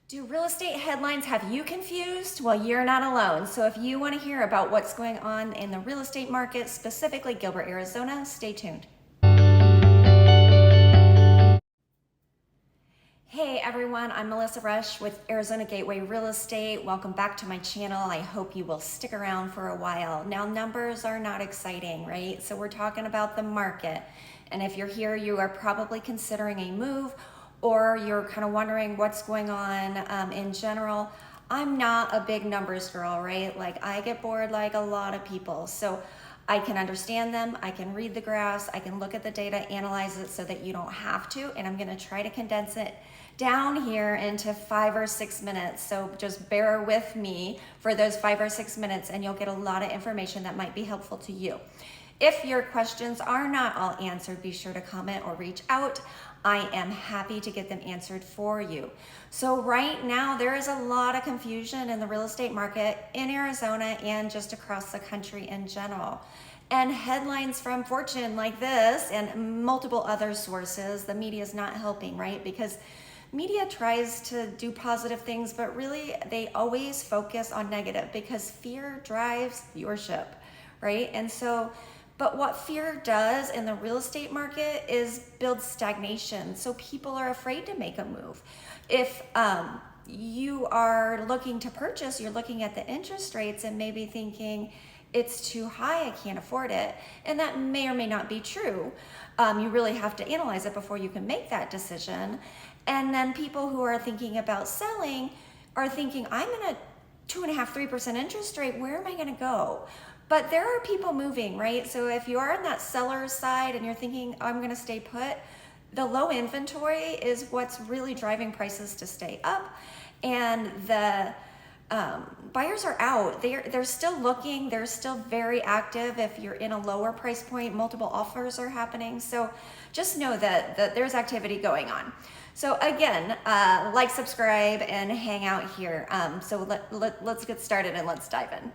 Do real estate headlines have you confused? Well, you're not alone. So if you want to hear about what's going on in the real estate market, specifically Gilbert, Arizona, stay tuned. Hey everyone, I'm Melissa Rush with Arizona Gateway Real Estate. Welcome back to my channel. I hope you will stick around for a while. Now, numbers are not exciting, right? So we're talking about the market. And if you're here, you are probably considering a move, or you're kind of wondering what's going on in general. I'm not a big numbers girl, right? Like, I get bored like a lot of people. So I can understand them, I can read the graphs, I can look at the data, analyze it so that you don't have to, and I'm gonna try to condense it down here into 5 or 6 minutes. So just bear with me for those 5 or 6 minutes and you'll get a lot of information that might be helpful to you. If your questions are not all answered, be sure to comment or reach out. I am happy to get them answered for you. So right now, there is a lot of confusion in the real estate market in Arizona and just across the country in general. And headlines from Fortune like this and multiple other sources, the media is not helping, right? Because media tries to do positive things, but really they always focus on negative because fear drives viewership, right? And so, but what fear does in the real estate market is build stagnation. So people are afraid to make a move. If you are looking to purchase, you're looking at the interest rates and maybe thinking, it's too high, I can't afford it. And that may or may not be true. You really have to analyze it before you can make that decision. And then people who are thinking about selling are thinking, I'm in a 2.5%, 3% interest rate, where am I gonna go? But there are people moving, right? So if you are on that seller's side and you're thinking, I'm gonna stay put, the low inventory is what's really driving prices to stay up. And the buyers are out. They're still looking. They're still very active. If you're in a lower price point, multiple offers are happening. So just know that there's activity going on. So again, like, subscribe, and hang out here. So let's get started and let's dive in.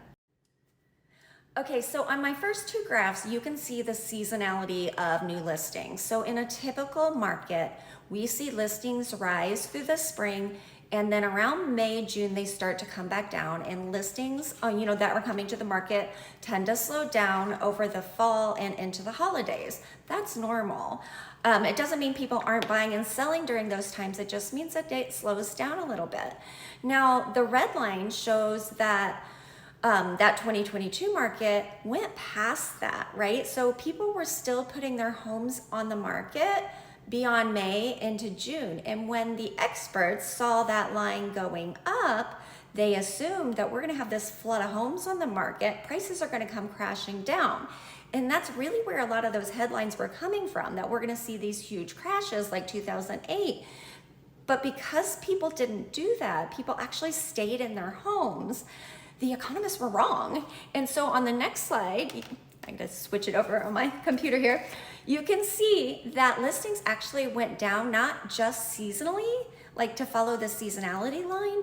Okay, so on my first two graphs, you can see the seasonality of new listings. So in a typical market, we see listings rise through the spring, and then around May, June, they start to come back down, and listings, that are coming to the market tend to slow down over the fall and into the holidays. That's normal. It doesn't mean people aren't buying and selling during those times. It just means that it slows down a little bit. Now, the red line shows that that 2022 market went past that, right? So people were still putting their homes on the market beyond May into June. And when the experts saw that line going up, they assumed that we're gonna have this flood of homes on the market, prices are gonna come crashing down. And that's really where a lot of those headlines were coming from, that we're gonna see these huge crashes like 2008. But because people didn't do that, people actually stayed in their homes, the economists were wrong. And so on the next slide, I'm gonna switch it over on my computer here, you can see that listings actually went down, not just seasonally, like to follow the seasonality line,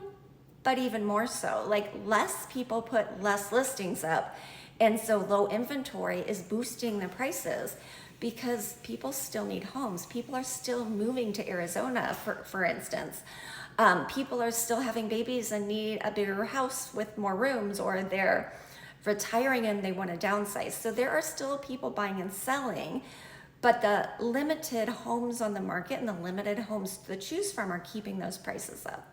but even more so, like less people put less listings up. And so low inventory is boosting the prices because people still need homes. People are still moving to Arizona, for instance. People are still having babies and need a bigger house with more rooms, or they're retiring and they want to downsize. So there are still people buying and selling, but the limited homes on the market and the limited homes to choose from are keeping those prices up.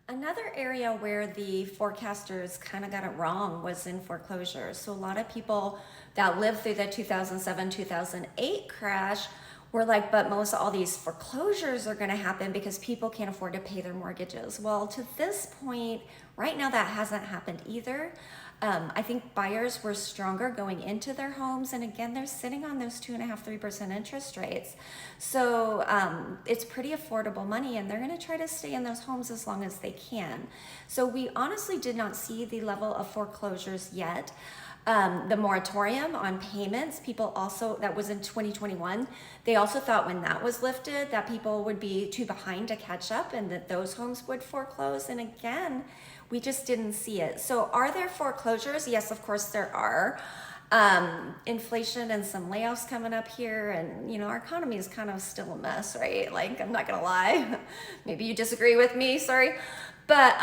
Another area where the forecasters kind of got it wrong was in foreclosures. So a lot of people that lived through the 2007, 2008 crash were like, but Melissa, all these foreclosures are gonna happen because people can't afford to pay their mortgages. Well, to this point, right now that hasn't happened either. I think buyers were stronger going into their homes, and again, they're sitting on those 2.5%, 3% interest rates. So it's pretty affordable money, and they're gonna try to stay in those homes as long as they can. So we honestly did not see the level of foreclosures yet. The moratorium on payments, people also, that was in 2021, they also thought when that was lifted that people would be too behind to catch up and that those homes would foreclose. And again, we just didn't see it. So are there foreclosures? Yes, of course there are. Inflation and some layoffs coming up here, and our economy is kind of still a mess, right? Like, I'm not gonna lie. Maybe you disagree with me, sorry. But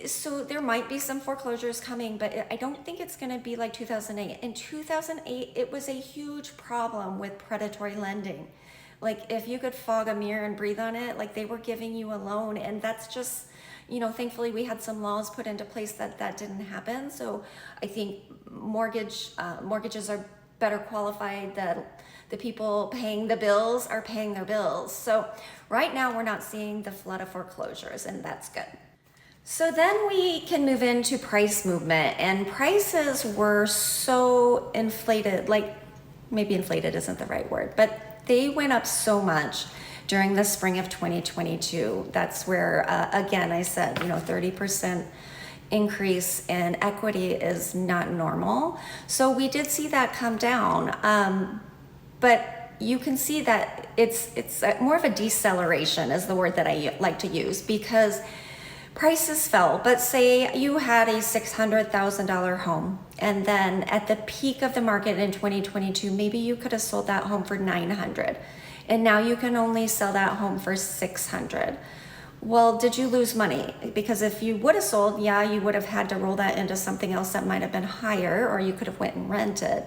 so there might be some foreclosures coming, but I don't think it's gonna be like 2008. In 2008, it was a huge problem with predatory lending. Like, if you could fog a mirror and breathe on it, like, they were giving you a loan, and that's just, thankfully we had some laws put into place that didn't happen. So I think mortgages are better qualified, that the people paying the bills are paying their bills. So right now we're not seeing the flood of foreclosures, and that's good. So then we can move into price movement, and prices were so inflated, like, maybe inflated isn't the right word, but they went up so much during the spring of 2022. That's where, again, I said, 30% increase in equity is not normal. So we did see that come down. But you can see that it's more of a deceleration is the word that I like to use, because prices fell. But say you had a $600,000 home, and then at the peak of the market in 2022, maybe you could have sold that home for $900, and now you can only sell that home for $600. Well, did you lose money? Because if you would have sold, yeah, you would have had to roll that into something else that might have been higher, or you could have went and rented.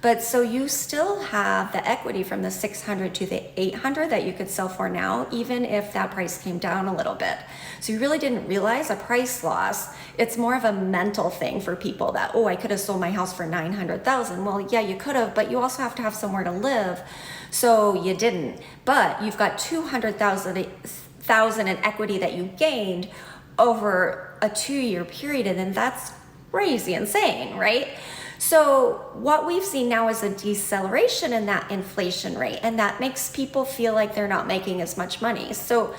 But so you still have the equity from the 600 to the 800 that you could sell for now, even if that price came down a little bit. So you really didn't realize a price loss. It's more of a mental thing for people that, oh, I could have sold my house for 900,000. Well, yeah, you could have, but you also have to have somewhere to live. So you didn't. But you've got 200,000 in equity that you gained over a 2-year period, and then that's crazy insane, right? So what we've seen now is a deceleration in that inflation rate, and that makes people feel like they're not making as much money. So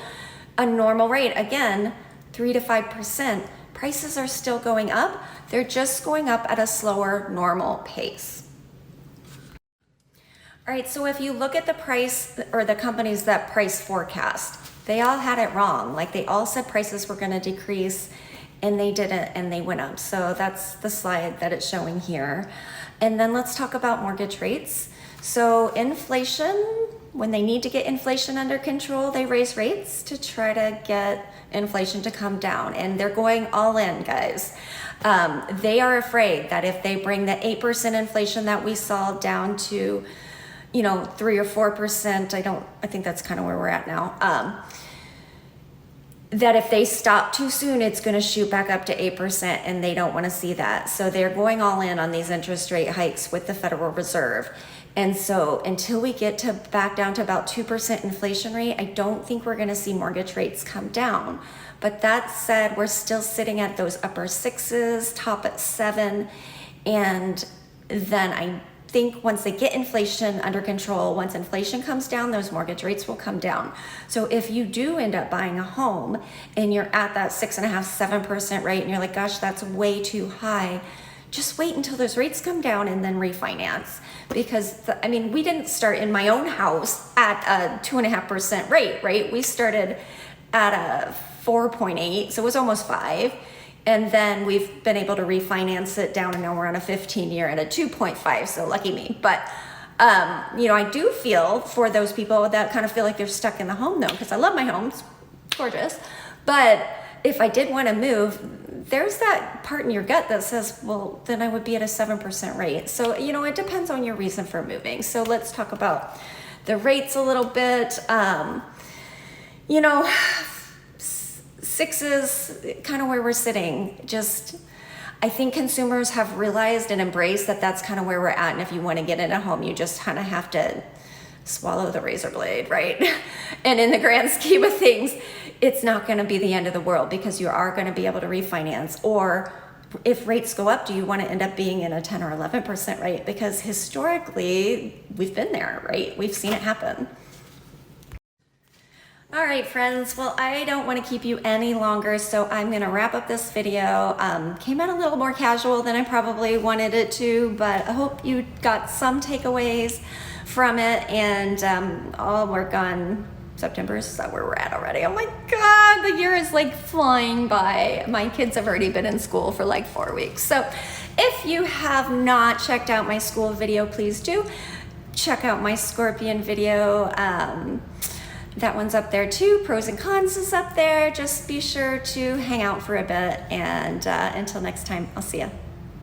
a normal rate, again, 3 to 5%, prices are still going up. They're just going up at a slower, normal pace. All right, so if you look at the price, or the companies that price forecast, they all had it wrong. Like, they all said prices were gonna decrease, and they didn't, and they went up. So that's the slide that it's showing here. And then let's talk about mortgage rates. So inflation, when they need to get inflation under control, they raise rates to try to get inflation to come down. And they're going all in, guys. They are afraid that if they bring the 8% inflation that we saw down to 3 or 4%, I think that's kind of where we're at now, that if they stop too soon, it's going to shoot back up to 8%, and they don't want to see that. So they're going all in on these interest rate hikes with the Federal Reserve. And so until we get back down to about 2% inflation rate, I don't think we're going to see mortgage rates come down. But that said, we're still sitting at those upper 6s, top at 7. And then I think once they get inflation under control, once inflation comes down, those mortgage rates will come down. So if you do end up buying a home and you're at that 6.5–7% rate, and you're like, gosh, that's way too high, just wait until those rates come down and then refinance. Because we didn't start in my own house at a 2.5% rate, right? We started at a 4.8, so it was almost 5. And then we've been able to refinance it down, and now we're on a 15-year at a 2.5, so lucky me. But, I do feel for those people that kind of feel like they're stuck in the home, though, because I love my home, it's gorgeous. But if I did want to move, there's that part in your gut that says, well, then I would be at a 7% rate. So, it depends on your reason for moving. So let's talk about the rates a little bit. 6s, kind of where we're sitting. I think consumers have realized and embraced that that's kind of where we're at. And if you want to get in a home, you just kind of have to swallow the razor blade, right? And in the grand scheme of things, it's not going to be the end of the world, because you are going to be able to refinance. Or if rates go up, do you want to end up being in a 10 or 11% rate? Because historically, we've been there, right? We've seen it happen. All right, friends, well, I don't want to keep you any longer, so I'm going to wrap up this video. Came out a little more casual than I probably wanted it to, but I hope you got some takeaways from it, and I'll work on September, is that where we're at already? Oh my God, the year is like flying by. My kids have already been in school for like 4 weeks. So if you have not checked out my school video, please do. Check out my scorpion video. That one's up there too. Pros and cons is up there. Just be sure to hang out for a bit, and until next time, I'll see ya.